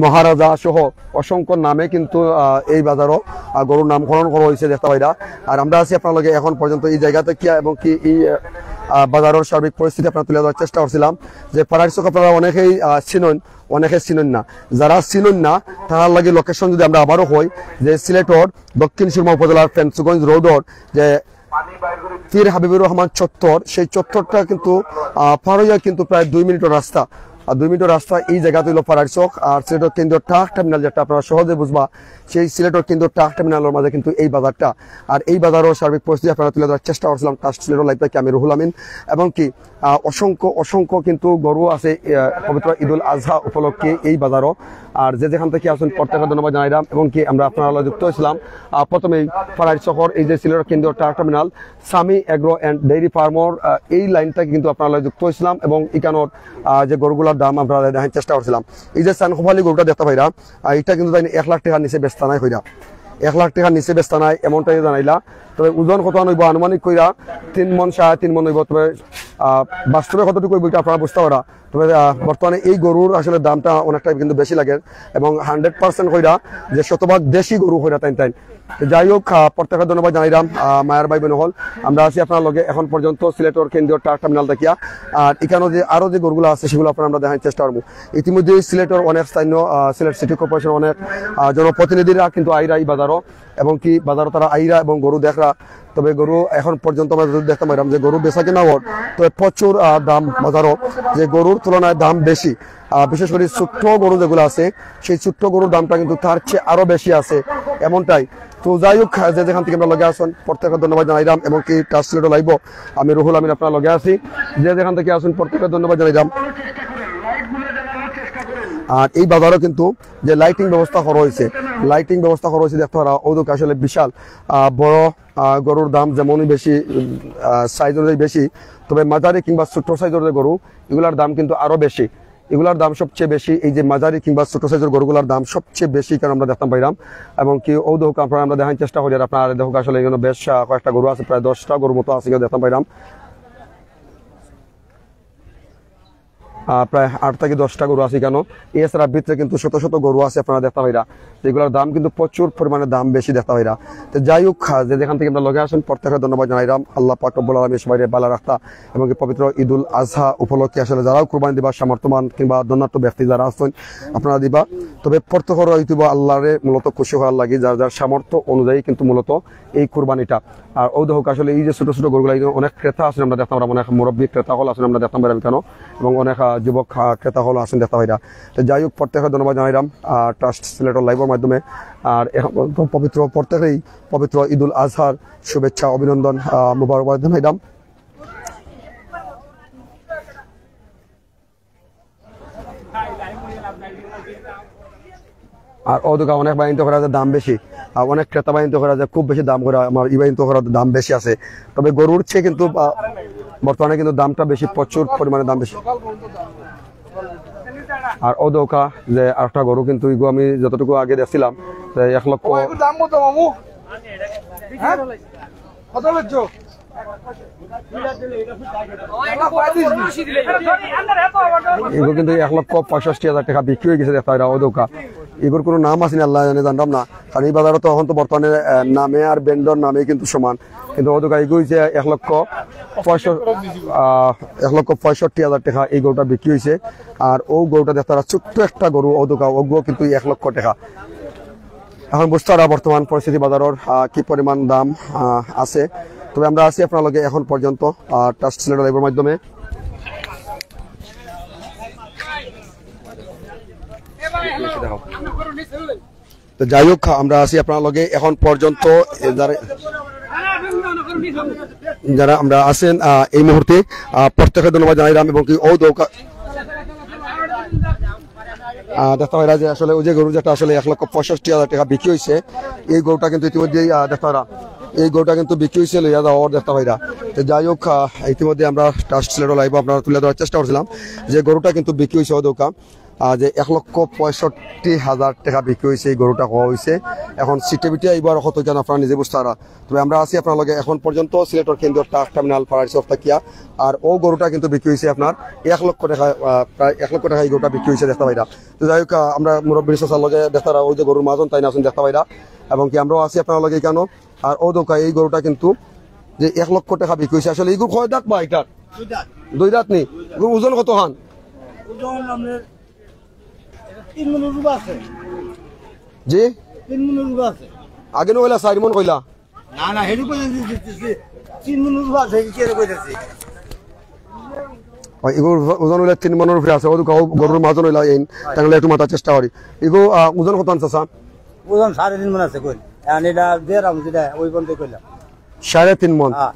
মহারাজা সহ অসংখ্য নামে কিন্তু এই বাজারও গরুর নামকরণ করা হয়েছে দেখতে পাইরা আর আমরা আছি আপনার লগে এখন পর্যন্ত এই জায়গাতে কি এবং কি এই বাজারের সার্বিক পরিস্থিতি আপনারা তুলে ধরার চেষ্টা করছিলাম যে পাড়ার চোখ আপনারা অনেকেই চিনেন অনেকে চিনেন না যারা চিনেন না তার লাগে লোকেশন যদি আমরা আবারও হই যে সিলেটর দক্ষিণ সুরমা উপজেলার ফেন্সগঞ্জ রোডর যে পীর হাবিবুর রহমান চত্বর সেই চত্বরটা কিন্তু পার হইয়া কিন্তু প্রায় 2 মিনিটের রাস্তা আর 2 মিনিটের রাস্তা এই জায়গাতে হলো পাড়ার চক আর সিলেটর কেন্দ্রীয় ট্রাক টার্মিনাল যেটা আপনারা সহজে বুঝবা সেই সিলেটর কেন্দ্রীয় ট্রাক টার্মিনালের মাঝে কিন্তু এই বাজারটা আর এই বাজারও সার্বিক পরিস্থিতি আপনারা তুলে ধরার চেষ্টা করছিলাম ট্রাস্ট সিলেটর লাইভ থেকে আমি রুহুল আমিন এবং কি অসংখ্য কিন্তু গরু আছে পবিত্র ঈদুল আজহা উপলক্ষে এই বাজারও আর যে যেখান থেকে আসুন প্রত্যেকের ধন্যবাদ জানাইলাম এবং কি আমরা আপনারা যুক্ত হয়েছিলাম প্রথমেই পাড়ার শহর এই যে সিলেটর কেন্দ্রীয় truck terminal Sami agro and Dairy ফার্মর এই লাইনটা কিন্তু আপনারা যুক্ত হয়েছিলাম এবং ইকানোর যে গরুগুলোর দাম আমরা দেখার চেষ্টা করছিলাম এই যে সানখোফালি গরুটা দেখতে পাইরা এটা কিন্তু 1 লাখ টাকার নিচে বেচতা নাই হইরা 1 লাখ টাকার নিচে বেচতা নাই এমনটাই জানাইলা তবে ওজন কত হইব আনুমানিক কইরা 3 মণ 3.5 মণ হইব তবে বাস্তবে কতটুকু হইব এটা আপনারা বুঝতে পারা তবে বর্তমানে এই গরুর আসলে দামটা অনেকটাই কিন্তু বেশি লাগে এবং 100% কইরা যে শতভাগ দেশি গরু হইরা তাই যাই হোক প্রত্যেকের ধন্যবাদ জানাইলাম মায়ার ভাই বোন হল আমরা আছি আপনার লগে এখন পর্যন্ত সিলেটর কেন্দ্রীয় ট্রাক টার্মিনাল দেখিয়া আর এখানে যে আরো যে গরুগুলো আছে সেগুলো আপনারা আমরা দেখার চেষ্টা করবো ইতিমধ্যে সিলেটর অনেক স্থানীয় সিলেট সিটি কর্পোরেশন অনেক জনপ্রতিনিধিরা কিন্তু আইরা এই বাজারও এবং কি বাজারও তারা আইরা এবং গরু দেখরা। তবে গরু এখন পর্যন্ত আমরা যদি দেখতে পাইলাম যে গরু বেচা কিনা হওয়ার তবে প্রচুর দাম বাজারও, যে গরুর তুলনায় দাম বেশি। বিশেষ করে ছোট্ট গরু যেগুলো আছে সেই ছোট্ট গরুর দামটা কিন্তু তার চেয়ে আরো বেশি আছে, এমনটাই। তো যাই হোক, যে যেখান থেকে আমরা লগে আসুন প্রত্যেকের ধন্যবাদ জানাইলাম, এবং কি ট্রান্সলেটর লাইব আমি রুহুল আমিন আপনার লগে আছি। যে যেখান থেকে আসুন প্রত্যেকের ধন্যবাদ জানাইলাম। আর এই বাজারও কিন্তু যে লাইটিং ব্যবস্থা করা হয়েছে, দেখতে পারা ওদক আসলে বিশাল বড় গরুর দাম যেমনই বেশি, সাইজ অনুযায়ী বেশি, তবে মাঝারি কিংবা ছোট সাইজের যে গরু এগুলার দাম কিন্তু আরো বেশি, এগুলার দাম সবচেয়ে বেশি। এই যে মাঝারি কিংবা ছোট সাইজের গরুগুলার দাম সবচেয়ে বেশি কারণ আমরা দেখতাম পাইলাম। এবং কি ও দেখুক আপনারা আমরা দেখার চেষ্টা করি, আর আপনারা দেখুক আসলে এখানে বেশ কয়েকটা গরু আছে, প্রায় 10টা গরুর মতো আছে দেখতাম পাইলাম, প্রায় 8 থেকে 10টা গরু আছে কেন। এছাড়া ভিতরে কিন্তু শত শত গরু আছে আপনারা দেখতে পাইরা, যেগুলোর দাম কিন্তু প্রচুর পরিমাণে দাম বেশি দেখতে পাইরা। তো যাই হোক, যে যেখান থেকে আমরা লগে আসেন প্রত্যেকের ধন্যবাদ জানাইলাম। আল্লাহ পাক রব্বুল আলামিন সবাই ভালো রাখতা, এবং পবিত্র ঈদুল আজহা উপলক্ষে আসলে যারাও কুরবানি দিবা সামর্থ্যবান কিংবা ধন্যাত্ম ব্যক্তি যারা আছেন আপনারা দিবা। তবে প্রত্যেকের হয়তো আল্লাহরে মূলত খুশি হওয়ার লাগে যার যার সামর্থ্য অনুযায়ী কিন্তু মূলত এই কুরবানিটা। আর ও দেখুক আসলে এই যে ছোট ছোট গরুগুলো অনেক ক্রেতা আছেন আমরা দেখতাম, অনেক মুরব্বী ক্রেতা হল আছেন আমরা দেখতাম পাইলাম কেন, এবং অনেক যুবক ক্রেতা হল আছেন দেখতে পাইরা। তো যাই হোক, প্রত্যেকের ধন্যবাদ জানাইলাম ট্রাস্ট সিলেটর লাইভের মাধ্যমে। আর এখন প্রত্যেকেই পবিত্র ঈদুল আজহার শুভেচ্ছা অভিনন্দন মুবারকবাদ জানাইলাম। আর ও দোকান অনেক বাহিনী করা যায় দাম বেশি, আর অনেক ক্রেতা বাহিনী করা যায় খুব বেশি দাম করে, আমার ই বাহিনী করার দাম বেশি আছে। তবে গরুর চেয়ে কিন্তু বর্তমানে কিন্তু দামটা বেশি, প্রচুর পরিমাণে দাম বেশি। আর ও দৌকা যে আরেকটা গরু কিন্তু ইগো আমি যতটুকু আগে দেখছিলাম 1 লক্ষ দাম কত মামু? কত লক্ষ? এগুলো কিন্তু 1,65,000 টাকা বিক্রি হয়ে গেছে দেখতে ও দৌকা। এগুলোর কোনো নাম আছে না আল্লাহ জানে, জানতাম না, কারণ এই বাজারে তো এখন তো বর্তমানে নামে আর ব্র্যান্ডর নামে কিন্তু সমান। কিন্তু ও দোকা এগুলো হয়েছে 1,65,000 টাকা এই গরুটা বিক্রি হয়েছে। আর ও গরুটা দেখতে ছোট্ট একটা গরু ও দোকা, ওগুলো কিন্তু 1 লক্ষ টাকা। এখন বুঝতে পারা বর্তমান পরিস্থিতি বাজারের কি পরিমাণ দাম আছে। তবে আমরা আছি আপনার লগে এখন পর্যন্ত ট্রাস্ট সিলেটর লাইভের মাধ্যমে। তো যাই হোক, আমরা আছি আপনার লগে এখন পর্যন্ত যারা আমরা আছেন এই মুহূর্তে প্রত্যেকের ধন্যবাদ জানাইলাম। এবং কি ও দৌকা দেখতে পাইরা যে আসলে ওই যে গরু যেটা আসলে 1,65,000 টাকা বিক্রি হয়েছে, এই গরুটা কিন্তু ইতিমধ্যেই দেখতে পারা এই গরুটা কিন্তু বিক্রি হয়েছে লইয়া যাওয়ার দেখতে পাইরা। তো যাই হোক, ইতিমধ্যে আমরা ট্রাস্ট সিলেটর লাইভ আপনারা তুলে ধরার চেষ্টা করছিলাম যে গরুটা কিন্তু বিক্রি হয়েছে ও দৌকা, যে 1,65,000 টাকা বিক্রি হয়েছে এই গরুটা হওয়া হয়েছে। এখন সিটে বিটে এইবার কত কেন আপনারা নিজে বুঝতে পারা। তবে আমরা আছি আপনার লগে এখন পর্যন্ত সিলেটর কেন্দ্রীয় ট্রাক টার্মিনাল পাড়ার সফতাকিয়া। আর ও গরুটা কিন্তু বিক্রি হয়েছে আপনার 1 লক্ষ টাকা, প্রায় 1 লক্ষ টাকা এই গরুটা বিক্রি হয়েছে দেখতে পাইরা। তো যাই হোক, আমরা মুরব্বী সাসার লগে দেখতে ওই যে গরুর মাজন তাই না আছেন দেখতে পাইরা, এবং কি আমরাও আছি আপনার লগে কেন। আর ও দোকা এই গরুটা কিন্তু যে 1 লক্ষ টাকা বিক্রি হয়েছে। আসলে এই গরু কয় দাঁত বা এটার 2 দাঁত নেই, ওজন কত হান? জি 3 মণ রূপা আছে। আগে নইলা 4 মণ কইলা? না না, হেডু কই দিতেছি 3 মণ রূপা আছে, কি করে কইতাছি? এগুলো ওজন হইলে 3 মণের উপরে আছে। ও গরুর মাজন হইলা এই তাহলে একটু মাথার চেষ্টা করি। এগুলো ওজন কত আনছে স্যার? ওজন 3.5 মণ আছে কই। এখন এটা দেরাম যেটা ওই বন্ধ কইলাম 3.5 মণ। হ্যাঁ।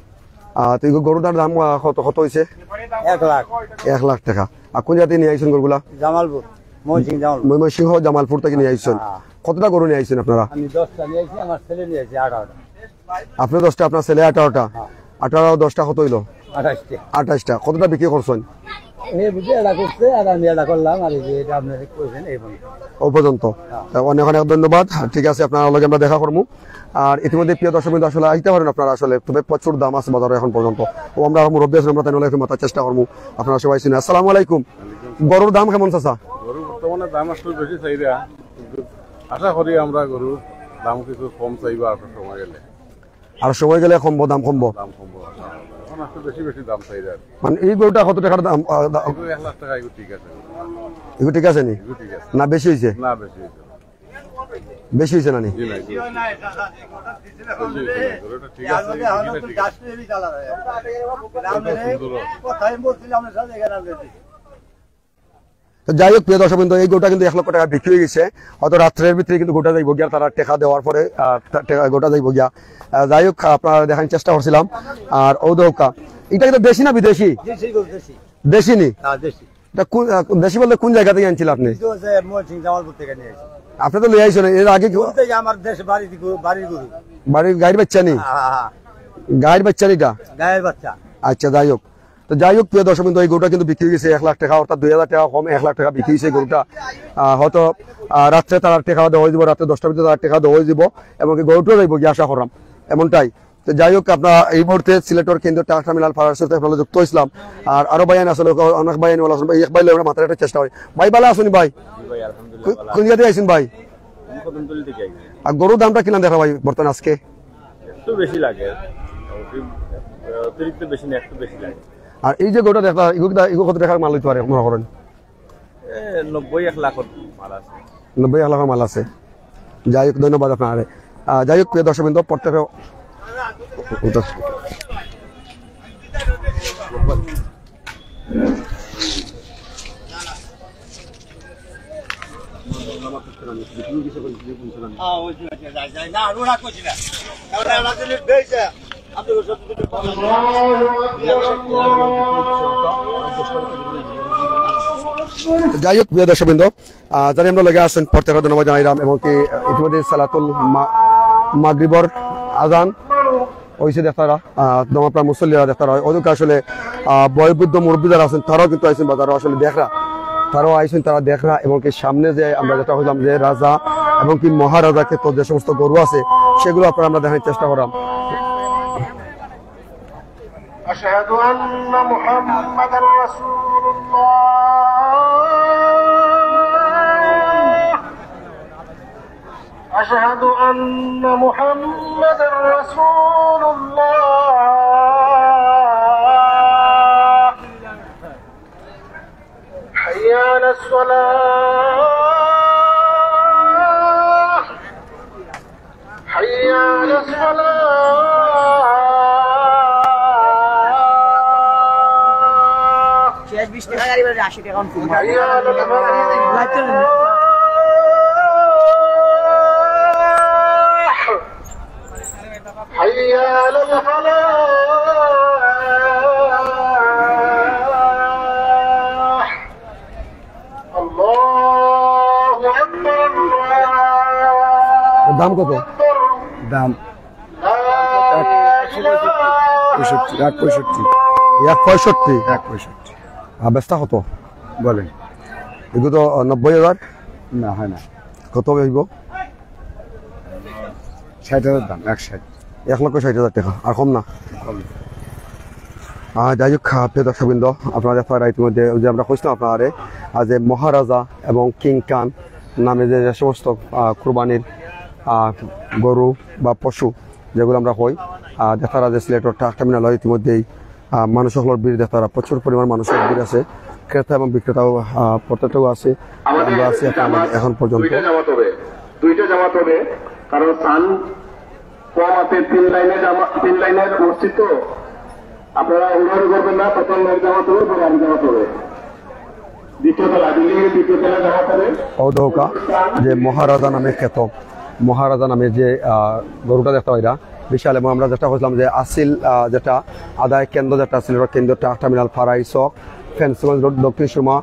তো এগুলো গরুটার দাম কত হয়েছে? 1 লাখ। 1 লাখ টাকা। আর কোন জাতি নিয়ে আইছেন গরুগুলা? জামালপুর, ময়মনসিংহ জামালপুর থেকে নিয়ে আইছেন। কতটা গরু নিয়ে আইছেন আপনারা? আমি 10টা নিয়ে আইছি, আমার ছেলে নিয়ে আইছে 18টা। আপনি 10টা, আপনার ছেলে 18টা। 18 10টা কত হইলো? 28টা। 28টা। কতটা বিক্রি করছেন? এই বুঝে এটা করছে আর আমি এটা করলাম, আর এই যে এটা আপনারা কইছেন এই বন্ধ ও পর্যন্ত। অনেক অনেক ধন্যবাদ। ঠিক আছে, আপনার লগে আমরা দেখা করবো। আর ইতিমধ্যে প্রিয় দর্শক বিন্দু আসলে আইতে পারেন আপনারা আসলে, তবে প্রচুর দাম আছে বাজারে এখন পর্যন্ত। ও আমরা মুরব্বী আছেন, আমরা তাই একটু মাথার চেষ্টা করবো। আপনারা সবাই শুনে আসসালামু আলাইকুম। গরুর দাম কেমন চাচা? গরু বর্তমানে দাম আসলে বেশি চাইরা, আশা করি আমরা গরু দাম কিছু কম চাইবা আর সময় গেলে। আর সময় গেলে কমবো, দাম কমবো, দাম কমবো। এখন আসলে বেশি বেশি দাম চাইরা। মানে এই গরুটা কত টাকার দাম? 1 লাখ টাকা। এগুলো ঠিক আছে, এগুলো ঠিক আছে নি এগুলো ঠিক আছে না বেশি হয়েছে? না বেশি হয়েছে। বেশি হয়েছে নানি যাই হোক প্রিয় দর্শক বিন্দু এই গোটা কিন্তু 1 লক্ষ টাকা বিক্রি হয়ে গেছে হয়তো রাত্রের ভিতরে কিন্তু গোটা যাইব গিয়া তারা টাকা দেওয়ার পরে গোটা যাইব গিয়া যাই হোক আপনারা দেখার চেষ্টা করছিলাম আর ঔদৌকা এটা কিন্তু দেশি না বিদেশি দেশি নি দেশি বলতে কোন জায়গা থেকে আনছিল আপনি আপনি তো লিয়ে আইছেন এর আগে আমার দেশে বাড়ির গাড়ির বাচ্চা নি গাড়ির বাচ্চা নিটা গায়ের বাচ্চা আচ্ছা যাই হোক তো যাই হোক প্রিয় দর্শক বিন্দু এই গরুটা কিন্তু বিক্রি গেছে 1 লাখ টাকা অর্থাৎ 2000 টাকা কম 1 লাখ টাকা বিক্রি হয়েছে গরুটা হয়তো রাত্রে তারা টাকা দেওয়া হয়ে যাব রাত্রে 10টার ভিতরে তারা টাকা দেওয়া হয়ে যাব এবং গরুটাও যাইব গিয়ে আশা করলাম এমনটাই তো যাই হোক আপনার এই মুহূর্তে সিলেটের কেন্দ্রীয় ট্রাক টার্মিনাল ফারার সাথে আপনারা যুক্ত হইছিলাম আর আরো ভাই আসলে অনেক ভাই আনি আসলে এক ভাই আমরা মাথার একটা চেষ্টা হয় ভাই ভালো আসুন ভাই কোন জায়গায় আইছেন ভাই আর গরুর দামটা কিনা দেখা ভাই বর্তমানে আজকে একটু বেশি লাগে অতিরিক্ত বেশি না একটু বেশি লাগে আর এই যে গরুটা দেখা এগুলো কত টাকার মাল হইতে পারে মনে করেন 90-1 লাখ মাল আছে 90 লাখ মাল আছে যাই হোক ধন্যবাদ আপনার যাই হোক প্রিয় দর্শক বিন্দু প্রত্যেকে যাই হোক প্রিয় দর্শক বৃন্দ যারা আমরা লেগে আসছেন প্রত্যেক ধন্যবাদ জানাইলাম এবং কি ইতিমধ্যে সালাতুল মাগরিবর আজান হয়েছে দেখারা আপনার মুসল্লিরা দেখা হয় ওদেরকে আসলে বয়োবৃদ্ধ মুরব্বী যারা আছেন তারাও কিন্তু আইসেন বা তারা আসলে দেখরা তারাও আইসেন তারা দেখরা এবং কি সামনে যে আমরা যেটা হইলাম যে রাজা এবং কি মহারাজা ক্ষেত্রে যে সমস্ত গরু আছে সেগুলো আপনারা আমরা দেখার চেষ্টা করলাম أشهد أن محمدا رسول الله أشهد أن محمدا رسول الله حي على الصلاة حي على الصلاة حي على الفلاح الله أكبر দাম কত দাম 165 ব্যস্তা কত বলেন এগুলো তো 90,000 না হয় না কত হইব 60,000 দাম 1,60,000 টাকা আর কম না যাই হোক প্রিয় দর্শকবৃন্দ আপনারা আপনারা ইতিমধ্যে যে আমরা খুঁজতাম আপনারে যে মহারাজা এবং কিং খান নামে যে সমস্ত কুরবানির গরু বা পশু যেগুলো আমরা হই দেখারা যে সিলেটের ট্রাক টার্মিনাল হয় ইতিমধ্যেই মানুষগুলোর ভিড় দেখারা প্রচুর পরিমাণ মানুষের ভিড় আছে ক্রেতা এবং বিক্রেতাও প্রত্যেকটাও আছে আমরা আছি এখন পর্যন্ত দুইটা জামাত হবে কারণ সান কম আছে 3 লাইনের মসজিদ তো আপনারা অনুরোধ করবেন না প্রথম লাইন জামাত হবে পরে আরেক জামাত হবে দ্বিতীয়তলা জামাত হবে ঔদৌকা যে মহারাজা নামে খ্যাত মহারাজা নামে যে গরুটা দেখতে হয় বিশাল এবং আমরা যেটা বলছিলাম যে আসিল যেটা আদায় কেন্দ্র যেটা সিলেটের কেন্দ্র ট্রাক টার্মিনাল ফারাই চক ফেন্সগঞ্জ রোড দক্ষিণ সুরমা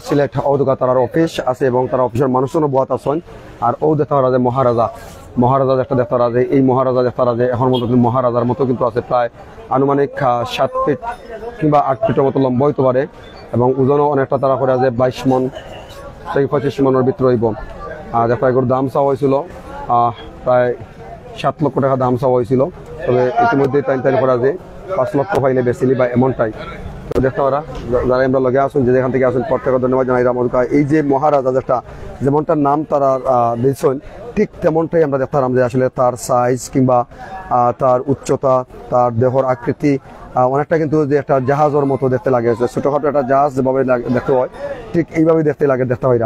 সিলেট ঔদৌকা তার অফিস আছে এবং তার অফিসের মানুষজনও বহুত আছেন আর ও দেখতে পারা যে মহারাজা একটা দেখতে পারা যে এই মহারাজা দেখতে পারা যে এখন মতো কিন্তু মহারাজার মতো কিন্তু আছে প্রায় আনুমানিক 7 ফিট কিংবা 8 ফিটের মতো লম্বা হইতে পারে এবং ওজনও অনেকটা তারা করে যে 22 মন থেকে 25 মনের ভিতরে হইব দেখা এগুলোর দাম চাওয়া হয়েছিল প্রায় 7 লক্ষ টাকা দাম চাওয়া হয়েছিল তবে ইতিমধ্যে টাইম করা যে 5 লক্ষ পাইলে বেশি বা এমনটাই তো দেখতে পারা যারা আমরা লগে আসুন যে যেখান থেকে আসুন প্রত্যেকের ধন্যবাদ জানাই আমাদের এই যে মহারাজা যেটা যেমনটার নাম তারা দিয়েছেন ঠিক তেমনটাই আমরা দেখতাম যে আসলে তার সাইজ কিংবা তার উচ্চতা তার দেহর আকৃতি অনেকটা কিন্তু যে একটা জাহাজের মতো দেখতে লাগে ছোটখাটো একটা জাহাজ যেভাবে দেখতে হয় ঠিক এইভাবেই দেখতে হয়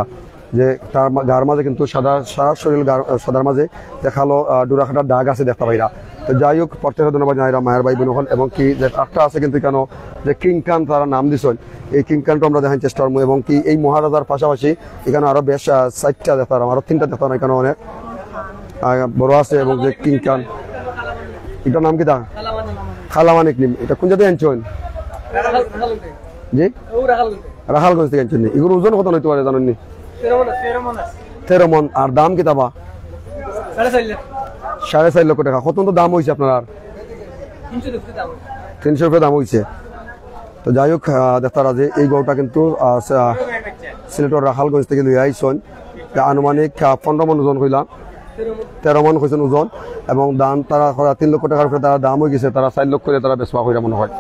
যে তার গার মাঝে কিন্তু সাদা সারা শরীর সাদার মাঝে দেখালো ডুরাখাটার দাগ আছে দেখতে পাইরা। তো যাই হোক প্রত্যেকটা ধন্যবাদ জানাইরা মায়ের ভাই বোন হল এবং কি যে একটা আছে কিন্তু কেন যে কিংকান তারা নাম দিছেন এই কিংকানটা আমরা দেখার চেষ্টা করবো এবং কি এই মহারাজার পাশাপাশি এখানে আরো বেশ 4টা দেখতাম আরো 3টা দেখতাম এখানে অনেক বড় আছে এবং যে কিংকান এটার নাম কি দা খালামানিক নিম এটা কোন জায়গায় আনছেন জি রাখালগঞ্জ থেকে আনছেন এগুলো ওজন কত হইতে পারে জানেন নি 13 মন আর দাম কি তাবা 4.5 লক্ষ টাকা কত তো দাম হয়েছে আপনার 300 রুপিয়া দাম হয়েছে। তো যাই হোক দেখতারা যে এই গরুটা কিন্তু সিলেটের রাখালগঞ্জ থেকে লই আইসন আনুমানিক 15 মন ওজন হইলাম 13 মন হয়েছেন ওজন এবং দাম তারা 3 লক্ষ টাকার উপরে তারা দাম হয়ে গেছে তারা 4 লক্ষ করে তারা বেচবা হইরা মনে হয়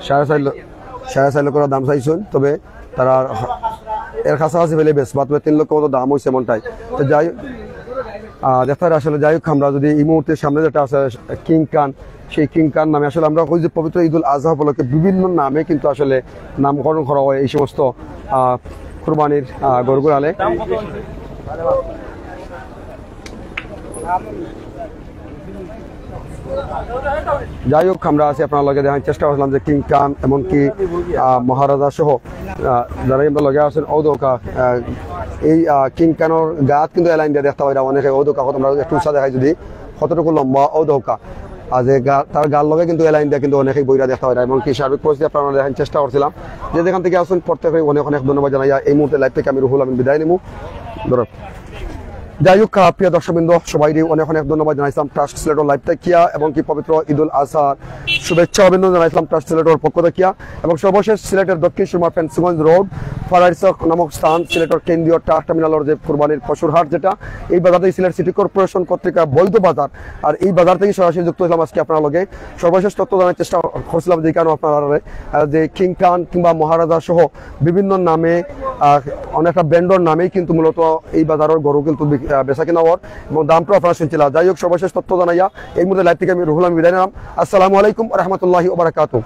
4.5 লক্ষ দাম চাইছেন তবে তারা এর কাছাকাছি পেলে বেচবা তবে 3 লক্ষ মতো দাম হয়েছে এমনটাই। তো যাই দেখতারা আসলে যাই হোক আমরা যদি এই মুহূর্তে সামনে যেটা আছে কিংকান সেই কিংকান নামে আসলে আমরা ওই যে পবিত্র ঈদুল আজহা উপলক্ষে বিভিন্ন নামে কিন্তু আসলে নামকরণ করা হয় এই সমস্ত কুরবানির গরুগুলো আলে। যাই হোক আমরা আছি আপনার লগে দেখার চেষ্টা করলাম যে কিংকান এমনকি মহারাজা সহ যারা আমরা লগে আছেন ঔদৌকা এই কিংকানোর গাত কিন্তু এলাইন দিয়ে দেখতে পাই অনেকে ঔদৌকা আমরা একটু উৎসাহ দেখাই যদি কতটুকু লম্বা ঔদৌকা আর যে তার গার লগে কিন্তু এলাইন দিয়ে কিন্তু অনেকেই বইরা দেখতে হয় এমনকি সার্বিক পরিস্থিতি আপনারা দেখার চেষ্টা করছিলাম যে যেখান থেকে আসুন প্রত্যেকে অনেক অনেক ধন্যবাদ জানাই। এই মুহূর্তে লাইভ থেকে আমি রুহুল আমিন বিদায় নিবো ধরো। যাই হোক প্রিয় দর্শকবৃন্দ সবাই অনেক অনেক ধন্যবাদ জানাইছিলাম ট্রাস্ট সিলেটর লাইভ থাকিয়া এবং কি পবিত্র ঈদুল আজহার শুভেচ্ছা অভিনন্দন জানাইছিলাম ট্রাস্ট সিলেটর পক্ষ থাকিয়া এবং সর্বশেষ সিলেটের দক্ষিণ সীমা ফেন্সিগঞ্জ রোড ফারাইসক নামক স্থান সিলেটের কেন্দ্রীয় ট্রাক টার্মিনালের যে কুরবানির পশুর হাট যেটা এই বাজার থেকে সিলেট সিটি কর্পোরেশন কর্তৃক বৈধ বাজার আর এই বাজার থেকে সরাসরি যুক্ত হলাম আজকে আপনার লগে সর্বশেষ তথ্য জানার চেষ্টা করছিলাম যে কারণে আপনারা যে কিংকান কিংবা মহারাজা সহ বিভিন্ন নামে অনেকটা ব্র্যান্ডর নামেই কিন্তু মূলত এই বাজারের গরু কিন্তু বেচা কিনা হওয়ার এবং দামটা আপনারা শুনছিলাম। যাই হোক সর্বশেষ তথ্য জানাইয়া এই মুহূর্তে লাইভ থেকে আমি রুহুল আমিন বিদায় নিলাম। আসসালামু আলাইকুম ওয়া রাহমাতুল্লাহি ওয়া বারাকাতুহু।